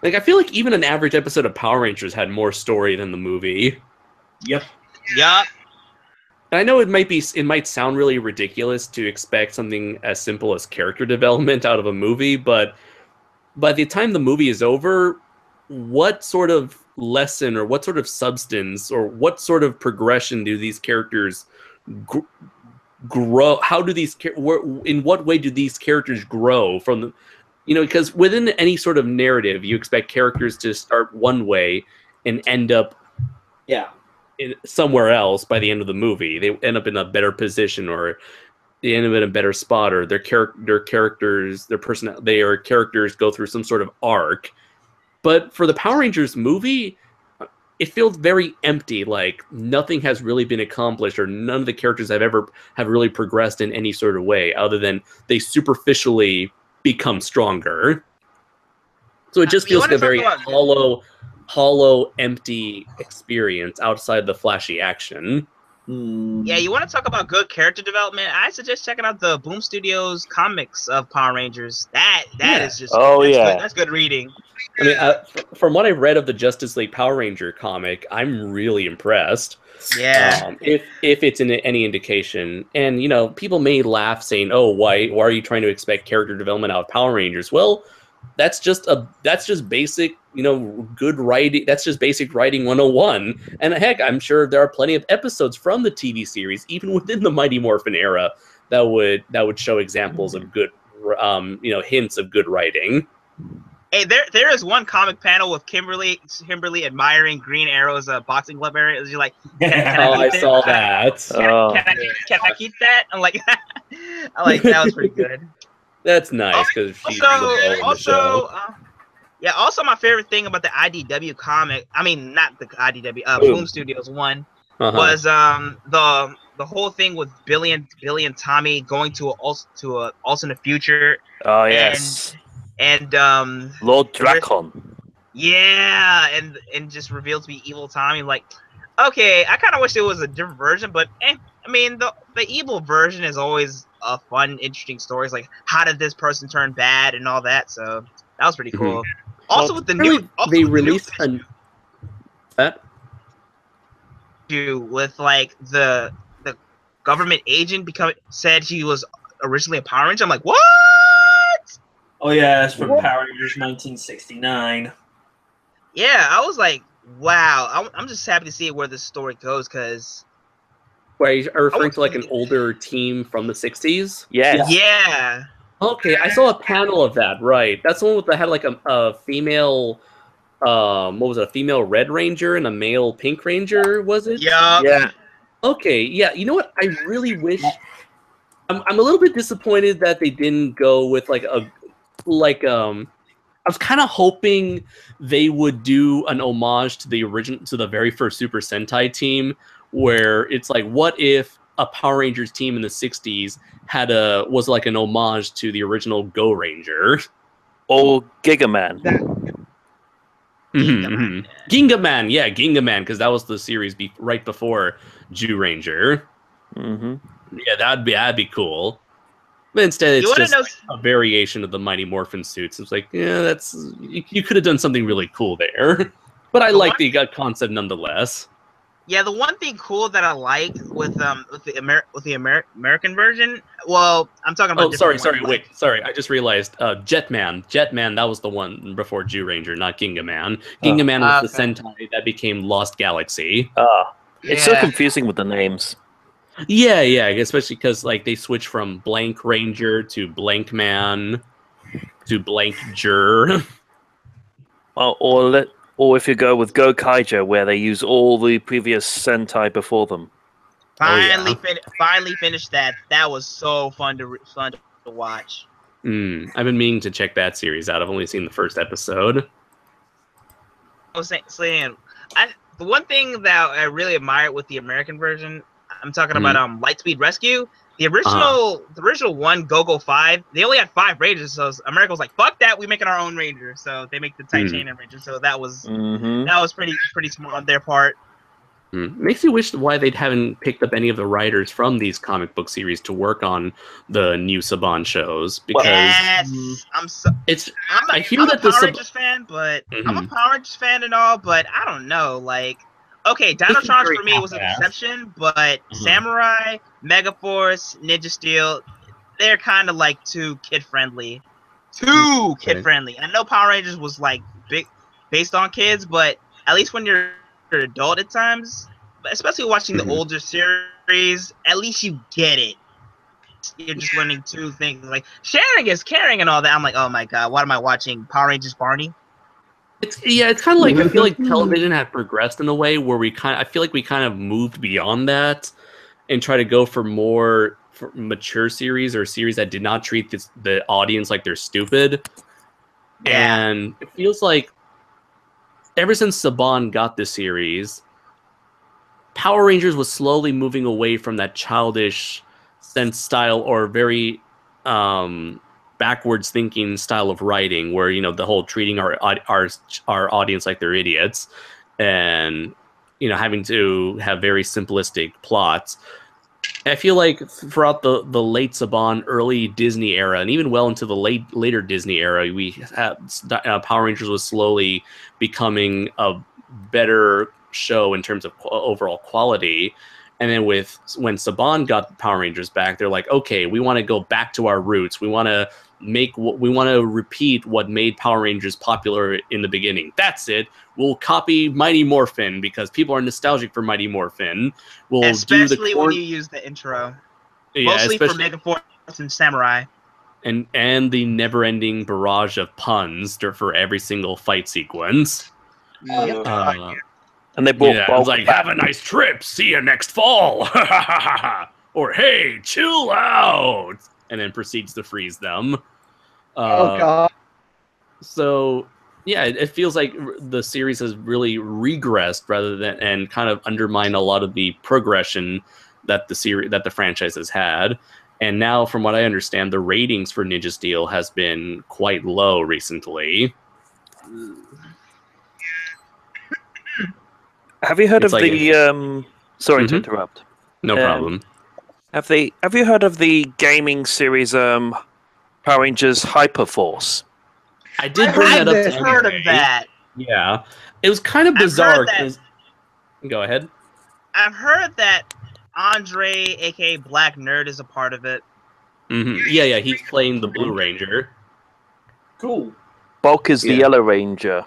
Like, I feel like even an average episode of Power Rangers had more story than the movie. Yep. Yup. And I know it might sound really ridiculous to expect something as simple as character development out of a movie, but by the time the movie is over, what sort of lesson or what sort of substance or what sort of progression do these characters grow? How do these in what way do these characters grow from the, because within any sort of narrative, you expect characters to start one way and end up somewhere else by the end of the movie. They end up in a better position, or they end up in a better spot, or their characters go through some sort of arc. But for the Power Rangers movie, it feels very empty. Like nothing has really been accomplished, or none of the characters have really progressed in any sort of way, other than they superficially become stronger. So it just feels like a very hollow, empty experience outside the flashy action. Yeah, you want to talk about good character development? I suggest checking out the Boom Studios comics of Power Rangers. That is just that's good reading. I mean, from what I've read of the Justice League Power Ranger comic, I'm really impressed. Yeah. If it's any indication, and people may laugh saying, "Oh, why are you trying to expect character development out of Power Rangers?" Well, that's just basic, good writing. That's just basic writing 101. And heck, I'm sure there are plenty of episodes from the TV series, even within the Mighty Morphin era, that would show examples of good, hints of good writing. Hey, there is one comic panel with Kimberly admiring Green Arrow's boxing glove area. You're like, I saw that. Can I keep that? I'm like, that was pretty good. That's nice because she's the show. Also my favorite thing about the IDW comic, I mean not the IDW, Boom Studios one, was the whole thing with Billy and Tommy going to a alternate future. Oh yes. And Lord Dracon. Yeah, and just revealed to be evil Tommy. Like, okay, I kind of wish it was a different version, but I mean the evil version is always a fun, interesting story. It's like, how did this person turn bad and all that? So that was pretty cool. Also, with the new, they released that with like the government agent said he was originally a Power Ranger. I'm like, what? Oh yeah, it's from Power Rangers 1969. Yeah, I was like, wow. I'm just happy to see where this story goes, because. Are you referring to like an older team from the 60s? Yes. Yeah. Okay, I saw a panel of that. Right, that's the one that had like a female. What was it? A female Red Ranger and a male Pink Ranger. Was it? Yeah. Okay. Yeah. You know what? I really wish. I'm a little bit disappointed that they didn't go with I was kind of hoping they would do an homage to the very first Super Sentai team, where it's like, what if a Power Rangers team in the 60s was like an homage to the original Go Ranger? Or Gigaman. Gingaman, yeah, Gingaman, because that was the series right before Jew Ranger. Yeah, that'd be cool. But instead, it's just a variation of the Mighty Morphin suits. It's like, yeah, you could have done something really cool there. But I like the concept nonetheless. Yeah, the one thing cool that I like with the American version. Well, I'm talking about. Oh, sorry. I just realized Jetman. Jetman, that was the one before Jew Ranger, not Gingaman. Gingaman was the Sentai that became Lost Galaxy. It's so confusing with the names. Yeah, especially because like they switch from Blank Ranger to Blank Man to Blank Jur. Or if you go with Go Kaiju, where they use all the previous Sentai before them. Finally finished that. That was so fun to watch. I've been meaning to check that series out. I've only seen the first episode. I was saying, the one thing that I really admire with the American version, I'm talking about Lightspeed Rescue. The original one, Go-Go 5, they only had 5 Rangers, so America was like, "Fuck that, we making our own Ranger." So they make the Titanium Ranger. So that was pretty smart on their part. Makes me wish why they haven't picked up any of the writers from these comic book series to work on the new Saban shows, because yes, I hear I'm that a Power the Rangers fan, but I'm a Power Rangers fan and all, but I don't know. Like, okay, Dino This is Charge very for me was an half-assed. exception, but Samurai, Megaforce, Ninja Steel, they're kind of like too kid friendly. Too kid friendly. I know Power Rangers was like big based on kids, but at least when you're an adult at times, especially watching the older series, at least you get it. You're just learning two things, like sharing is caring and all that. I'm like, oh my god, what am I watching? Power Rangers Barney? It's kind of like, I feel like television had progressed in a way where I feel like we kind of moved beyond that and try to go for more mature series, or series that did not treat the audience like they're stupid. Yeah. And it feels like ever since Saban got this series, Power Rangers was slowly moving away from that childish sense style, or very backwards thinking style of writing, where the whole treating our audience like they're idiots, and having to have very simplistic plots. I feel like throughout the late Saban, early Disney era, and even well into the later Disney era, we had Power Rangers was slowly becoming a better show in terms of overall quality. And then when Saban got Power Rangers back, they're like, okay, we want to go back to our roots. We want to repeat what made Power Rangers popular in the beginning. That's it. We'll copy Mighty Morphin because people are nostalgic for Mighty Morphin. We'll especially when you use the intro. Yeah, mostly for Megaforce and Samurai. And the never-ending barrage of puns for every single fight sequence. And they brought it was like, have a nice trip. See you next fall. Or, hey, chill out. And then proceeds to freeze them. Oh, God. So, yeah, it feels like the series has really regressed and kind of undermined a lot of the progression that the franchise has had. And now, from what I understand, the ratings for Ninja Steel has been quite low recently. Have you heard of the sorry to interrupt. No problem. Have you heard of the gaming series Power Rangers Hyperforce? I did bring that up. I've heard of that. Yeah. It was kind of bizarre. Go ahead. I've heard that Andre, aka Black Nerd, is a part of it. Yeah, he's playing the Blue Ranger. Cool. Bulk is the Yellow Ranger.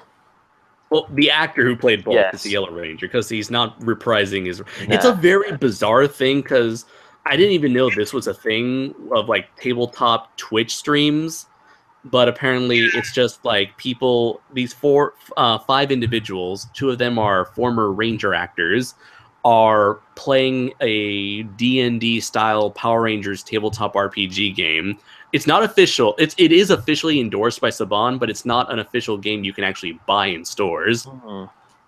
Well, the actor who played Bulk is the Yellow Ranger, because he's not reprising his... It's a very bizarre thing, because I didn't even know this was a thing of, like, tabletop Twitch streams, but apparently it's just, like, people... These 5 individuals, 2 of them are former Ranger actors, are playing a D&D style Power Rangers tabletop RPG game. It's not official. It is officially endorsed by Saban, but it's not an official game you can actually buy in stores.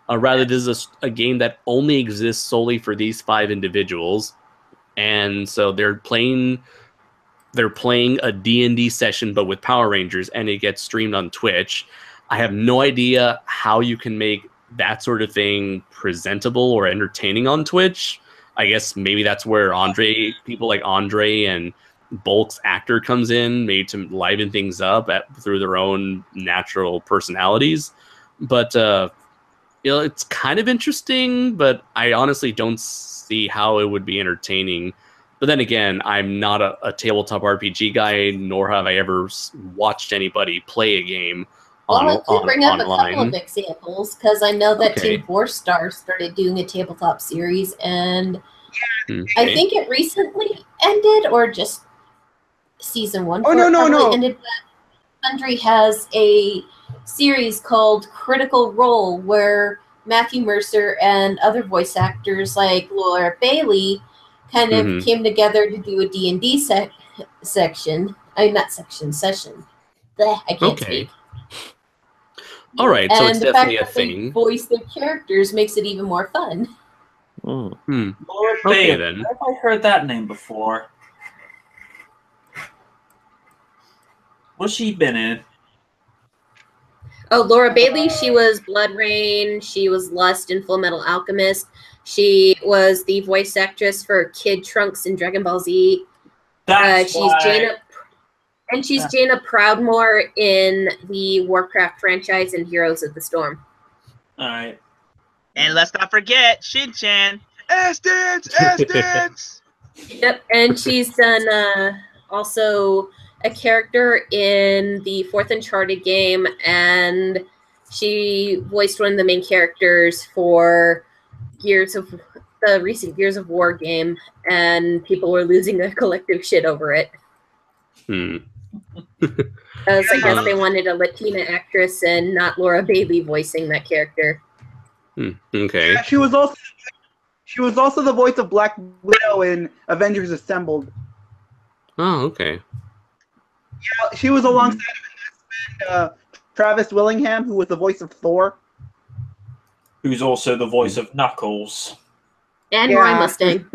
Rather, this is a game that only exists solely for these 5 individuals, and so they're playing a D&D session, but with Power Rangers, and it gets streamed on Twitch. I have no idea how you can make that sort of thing presentable or entertaining on Twitch. I guess maybe that's where people like Andre and Bulk's actor comes in, maybe to liven things up through their own natural personalities. But it's kind of interesting, but I honestly don't see how it would be entertaining. But then again, I'm not a tabletop RPG guy, nor have I ever watched anybody play a game. Well, I can bring up a couple of examples, because I know that Team 4 Star started doing a tabletop series, and I think it recently ended, or just season 1. Oh, no. Ended, but Sundry has a series called Critical Role, where Matthew Mercer and other voice actors like Laura Bailey kind of came together to do a D&D session. I can't speak. All right, so it's definitely a thing. They voice their characters makes it even more fun. Laura Bailey. Then. Have I heard that name before? What's she been in? Oh, Laura Bailey, she was Blood Rain. She was Lust in Full Metal Alchemist. She was the voice actress for Kid Trunks in Dragon Ball Z. She's Jaina Proudmoore in the Warcraft franchise and Heroes of the Storm. All right. And let's not forget Shin-Chan. Ass dance, ass dance. Yep, and she's done also a character in the fourth Uncharted game, and she voiced one of the main characters for the recent Gears of War game, and people were losing their collective shit over it. I guess they wanted a Latina actress and not Laura Bailey voicing that character. Okay. Yeah, she was also the voice of Black Widow in Avengers Assembled. Oh, okay. Yeah, she was alongside Travis Willingham, who was the voice of Thor. Who's also the voice of Knuckles. And Roy Mustang.